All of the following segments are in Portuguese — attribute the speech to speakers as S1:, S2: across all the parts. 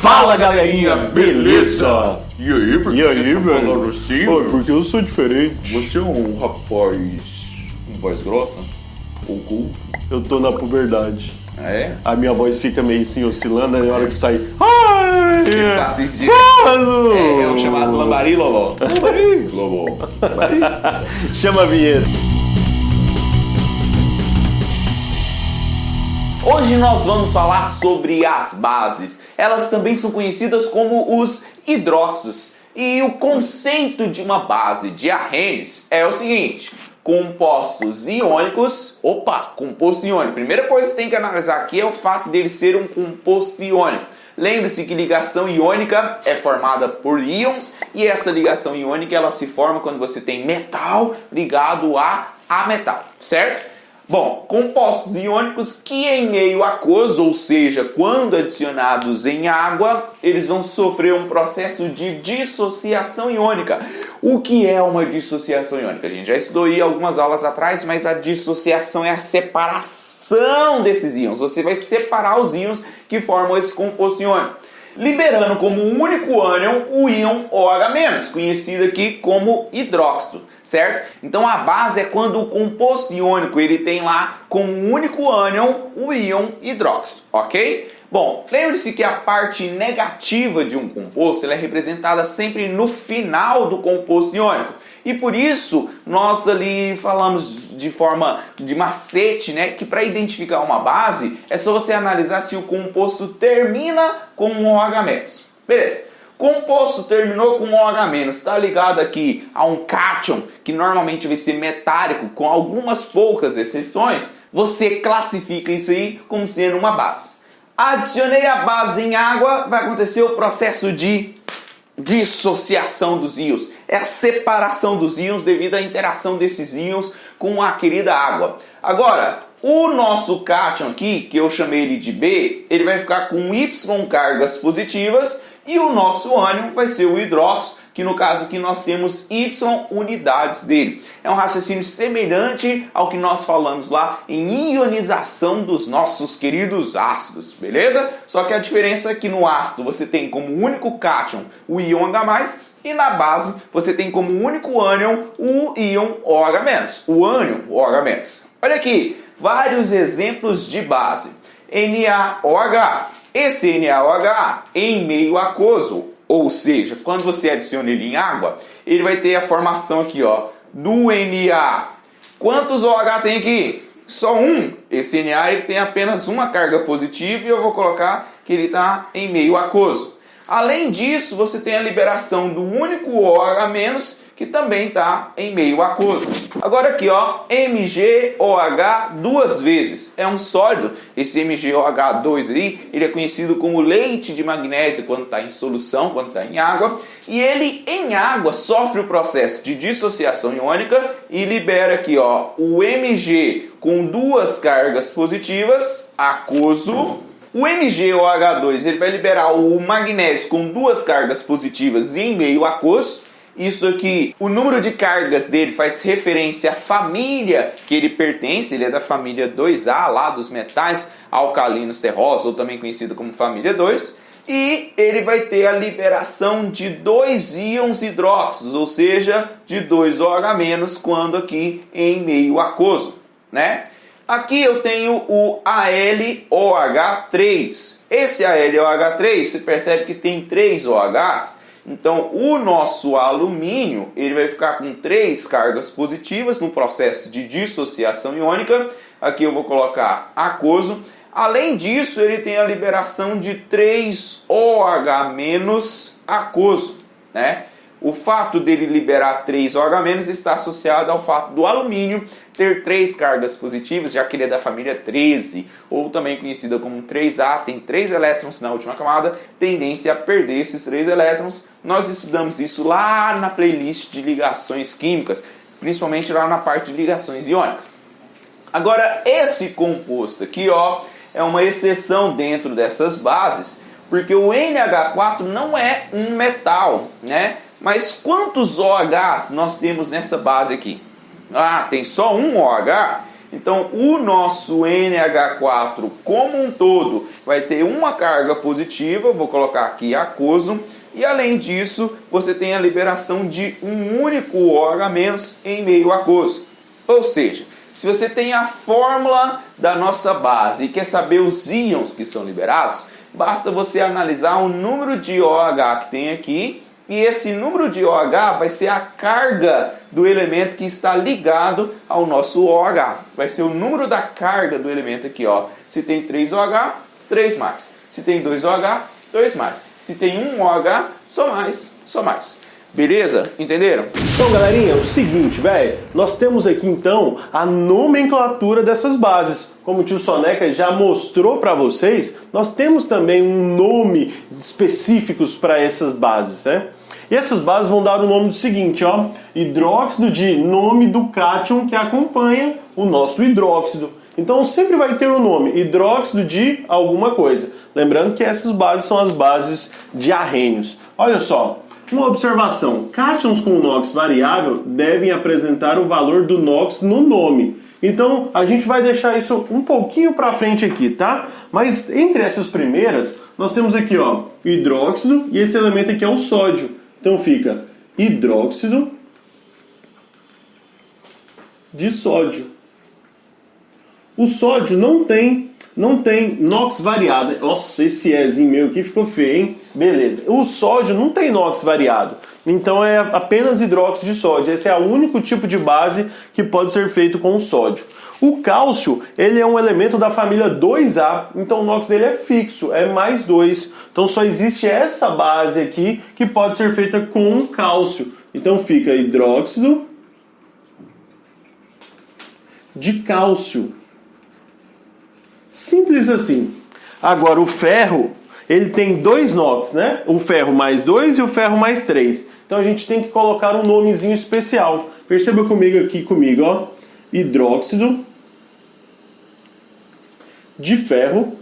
S1: Fala galerinha, beleza?
S2: E aí, por que você tá falando assim?
S1: Porque eu sou diferente.
S2: Você é um rapaz com voz grossa? Oculto?
S1: Eu tô na puberdade.
S2: É?
S1: A minha voz fica meio assim oscilando, aí na hora que sai. Ai!
S2: Sono! É o chamado lambari, lobó. Lambari, lobó.
S1: Chama a vinheta.
S3: Hoje nós vamos falar sobre as bases. Elas também são conhecidas como os hidróxidos. E o conceito de uma base de Arrhenius é o seguinte: compostos iônicos. Composto iônico. Primeira coisa que tem que analisar aqui é o fato dele ser um composto iônico. Lembre-se que ligação iônica é formada por íons e essa ligação iônica ela se forma quando você tem metal ligado a metal, certo? Bom, compostos iônicos que em meio aquoso, ou seja, quando adicionados em água, eles vão sofrer um processo de dissociação iônica. O que é uma dissociação iônica? A gente já estudou aí algumas aulas atrás, mas a dissociação é a separação desses íons. Você vai separar os íons que formam esse composto iônico, liberando como único ânion o íon OH-, conhecido aqui como hidróxido, certo? Então a base é quando o composto iônico ele tem lá como único ânion o íon hidróxido, ok? Bom, lembre-se que a parte negativa de um composto ela é representada sempre no final do composto iônico. E por isso nós ali falamos de forma de macete, né, que para identificar uma base é só você analisar se o composto termina com um OH-. Beleza. Composto terminou com um OH-, está ligado aqui a um cátion, que normalmente vai ser metálico, com algumas poucas exceções, você classifica isso aí como sendo uma base. Adicionei a base em água, vai acontecer o processo de dissociação dos íons. É a separação dos íons devido à interação desses íons com a querida água. Agora, o nosso cátion aqui, que eu chamei ele de B, ele vai ficar com Y cargas positivas e o nosso ânion vai ser o hidróxido, que no caso aqui nós temos Y unidades dele. É um raciocínio semelhante ao que nós falamos lá em ionização dos nossos queridos ácidos, beleza? Só que a diferença é que no ácido você tem como único cátion o íon H+, e na base você tem como único ânion o íon OH-, o ânion OH-. Olha aqui, vários exemplos de base. NaOH. Esse NaOH em meio aquoso, ou seja, quando você adiciona ele em água, ele vai ter a formação aqui, ó, do Na. Quantos OH tem aqui? Só um. Esse Na ele tem apenas uma carga positiva e eu vou colocar que ele está em meio aquoso. Além disso, você tem a liberação do único OH- que também está em meio aquoso. Agora aqui, ó, MgOH duas vezes. É um sólido. Esse MgOH2 aí, ele é conhecido como leite de magnésio quando está em solução, quando está em água. E ele, em água, sofre o processo de dissociação iônica e libera aqui, ó, o Mg com duas cargas positivas, aquoso. O MgOH2 ele vai liberar o magnésio com duas cargas positivas em meio aquoso. Isso aqui, o número de cargas dele faz referência à família que ele pertence, ele é da família 2A, lá dos metais alcalinos terrosos, ou também conhecido como família 2. E ele vai ter a liberação de dois íons hidróxidos, ou seja, de dois OH- quando aqui em meio aquoso, né? Aqui eu tenho o AlOH3. Esse AlOH3, você percebe que tem 3 OHs. Então, o nosso alumínio ele vai ficar com 3 cargas positivas no processo de dissociação iônica. Aqui eu vou colocar aquoso. Além disso, ele tem a liberação de 3 OH- aquoso, né? O fato dele liberar 3 OH- está associado ao fato do alumínio ter 3 cargas positivas, já que ele é da família 13, ou também conhecida como 3A, tem 3 elétrons na última camada, tendência a perder esses 3 elétrons. Nós estudamos isso lá na playlist de ligações químicas, principalmente lá na parte de ligações iônicas. Agora, esse composto aqui, ó, é uma exceção dentro dessas bases, porque o NH4 não é um metal, né? Mas quantos OHs nós temos nessa base aqui? Ah, tem só um OH? Então, o nosso NH4 como um todo vai ter uma carga positiva, vou colocar aqui aquoso, e além disso, você tem a liberação de um único OH- em meio aquoso. Ou seja, se você tem a fórmula da nossa base e quer saber os íons que são liberados, basta você analisar o número de OH que tem aqui, e esse número de OH vai ser a carga do elemento que está ligado ao nosso OH. Vai ser o número da carga do elemento aqui, ó. Se tem 3 OH, 3 mais. Se tem 2 OH, 2 mais. Se tem 1 OH, só mais, só mais. Beleza? Entenderam?
S1: Então, galerinha, é o seguinte, velho. Nós temos aqui, então, a nomenclatura dessas bases. Como o tio Soneca já mostrou para vocês, nós temos também um nome específicos para essas bases, né? E essas bases vão dar o nome do seguinte, ó. Hidróxido de nome do cátion que acompanha o nosso hidróxido. Então sempre vai ter o nome hidróxido de alguma coisa. Lembrando que essas bases são as bases de arrênios. Olha só, uma observação. Cátions com NOx variável devem apresentar o valor do NOx no nome. Então a gente vai deixar isso um pouquinho para frente aqui, tá? Mas entre essas primeiras, nós temos aqui, ó, hidróxido e esse elemento aqui é o sódio. Então fica hidróxido de sódio. O sódio não tem NOx variado. Nossa, esse Ezinho meu aqui ficou feio, hein? Beleza. O sódio não tem NOx variado. Então é apenas hidróxido de sódio. Esse é o único tipo de base que pode ser feito com o sódio. O cálcio, ele é um elemento da família 2A, então o NOx dele é fixo, é mais 2. Então só existe essa base aqui que pode ser feita com cálcio. Então fica hidróxido de cálcio. Simples assim. Agora o ferro, ele tem 2 NOx, né? O ferro mais 2 e o ferro mais 3. Então a gente tem que colocar um nomezinho especial. Perceba comigo aqui, ó. Hidróxido de ferro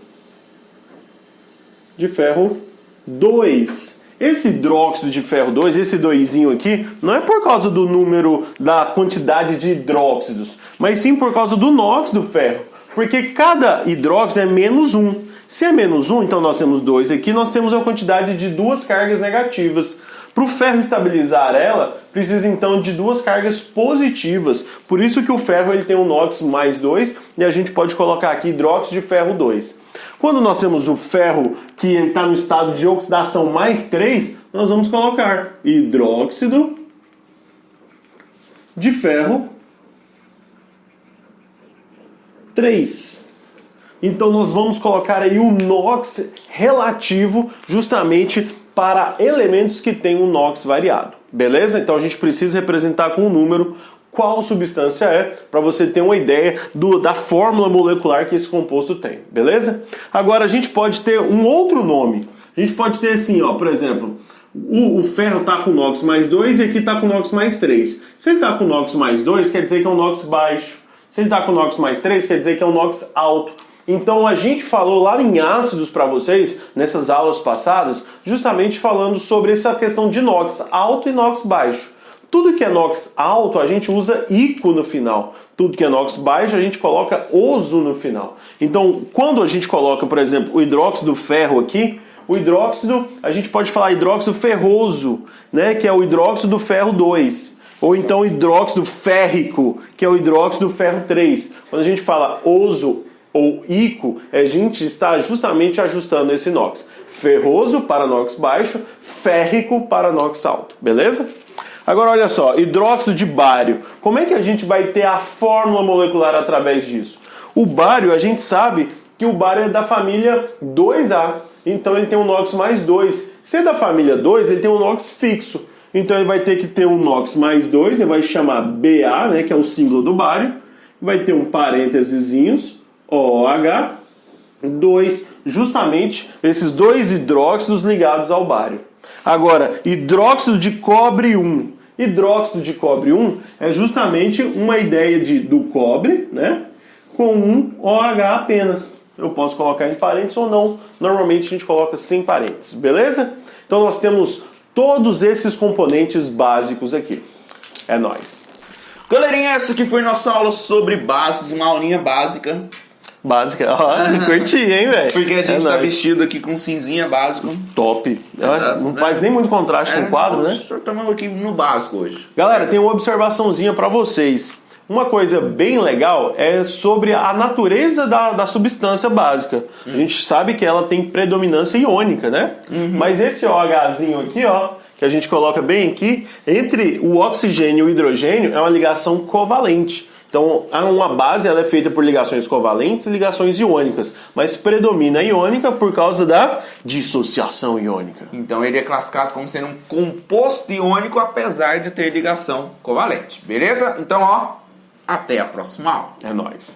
S1: 2. Esse hidróxido de ferro 2, esse 2zinho aqui, não é por causa do número da quantidade de hidróxidos, mas sim por causa do NOx do ferro. Porque cada hidróxido é menos 1. Se é menos 1, então nós temos 2 aqui, nós temos a quantidade de 2 cargas negativas. Para o ferro estabilizar ela, precisa então de 2 cargas positivas. Por isso que o ferro ele tem um NOx mais 2 e a gente pode colocar aqui hidróxido de ferro 2. Quando nós temos o ferro que está no estado de oxidação mais 3, nós vamos colocar hidróxido de ferro 3. Então nós vamos colocar aí o NOx relativo justamente para elementos que têm um NOx variado. Beleza? Então a gente precisa representar com um número qual substância é, para você ter uma ideia da fórmula molecular que esse composto tem. Beleza? Agora a gente pode ter um outro nome. A gente pode ter assim, ó, por exemplo, o ferro está com NOx mais 2 e aqui está com NOx mais 3. Se ele está com NOx mais 2, quer dizer que é um NOx baixo. Se ele está com NOx mais 3, quer dizer que é um NOx alto. Então a gente falou lá em ácidos para vocês, nessas aulas passadas, justamente falando sobre essa questão de NOx alto e NOx baixo. Tudo que é NOx alto, a gente usa ico no final. Tudo que é NOx baixo, a gente coloca oso no final. Então, quando a gente coloca, por exemplo, o hidróxido do ferro aqui, o hidróxido, a gente pode falar hidróxido ferroso, né, que é o hidróxido do ferro 2. Ou então hidróxido férrico, que é o hidróxido do ferro 3. Quando a gente fala oso ou ico, a gente está justamente ajustando esse NOx. Ferroso para NOx baixo, férrico para NOx alto. Beleza? Agora olha só, hidróxido de bário. Como é que a gente vai ter a fórmula molecular através disso? O bário, a gente sabe que o bário é da família 2A. Então ele tem um NOx mais 2. Se é da família 2, ele tem um NOx fixo. Então ele vai ter que ter um NOx mais 2, ele vai chamar Ba, né, que é o símbolo do bário. Vai ter um parênteses, OH2, justamente esses 2 hidróxidos ligados ao bário. Agora, hidróxido de cobre 1. Hidróxido de cobre 1 é justamente uma ideia do cobre, né, com um OH apenas. Eu posso colocar em parênteses ou não. Normalmente a gente coloca sem parênteses, beleza? Então nós temos todos esses componentes básicos aqui. É nóis.
S3: Galerinha, essa aqui foi nossa aula sobre bases, uma aulinha básica.
S1: Básica. Ó, curti, hein, velho?
S3: Porque a gente tá
S1: nóis.
S3: vestido aqui com cinzinha básico.
S1: Top. Não faz nem muito contraste com o quadro, né?
S3: Estamos aqui no básico hoje.
S1: Galera, tem uma observaçãozinha pra vocês. Uma coisa bem legal é sobre a natureza da substância básica. A gente sabe que ela tem predominância iônica, né? Mas esse OHzinho aqui, ó, que a gente coloca bem aqui, entre o oxigênio e o hidrogênio é uma ligação covalente. Então, uma base ela é feita por ligações covalentes e ligações iônicas, mas predomina a iônica por causa da dissociação iônica.
S3: Então ele é classificado como sendo um composto iônico, apesar de ter ligação covalente. Beleza? Então, ó, até a próxima aula.
S1: É nóis.